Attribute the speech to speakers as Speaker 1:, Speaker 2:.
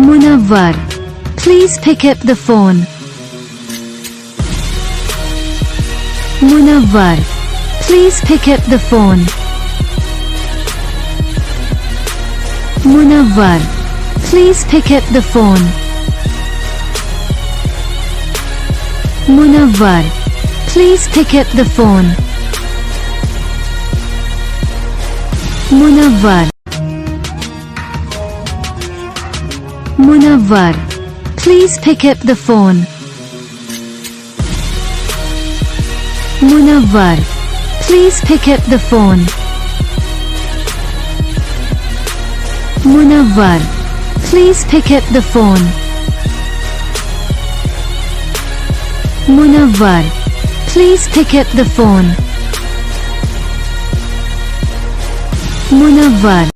Speaker 1: Munawwar, please pick up the phone. Munawwar, please pick up the phone. Munawwar, please pick up the phone. Munawwar, please pick up the phone. Munawwar. Munawwar, please pick up the phone. Munawwar, please pick up the phone. Munawwar, please pick up the phone. Munawwar, please pick up the phone. Munawwar.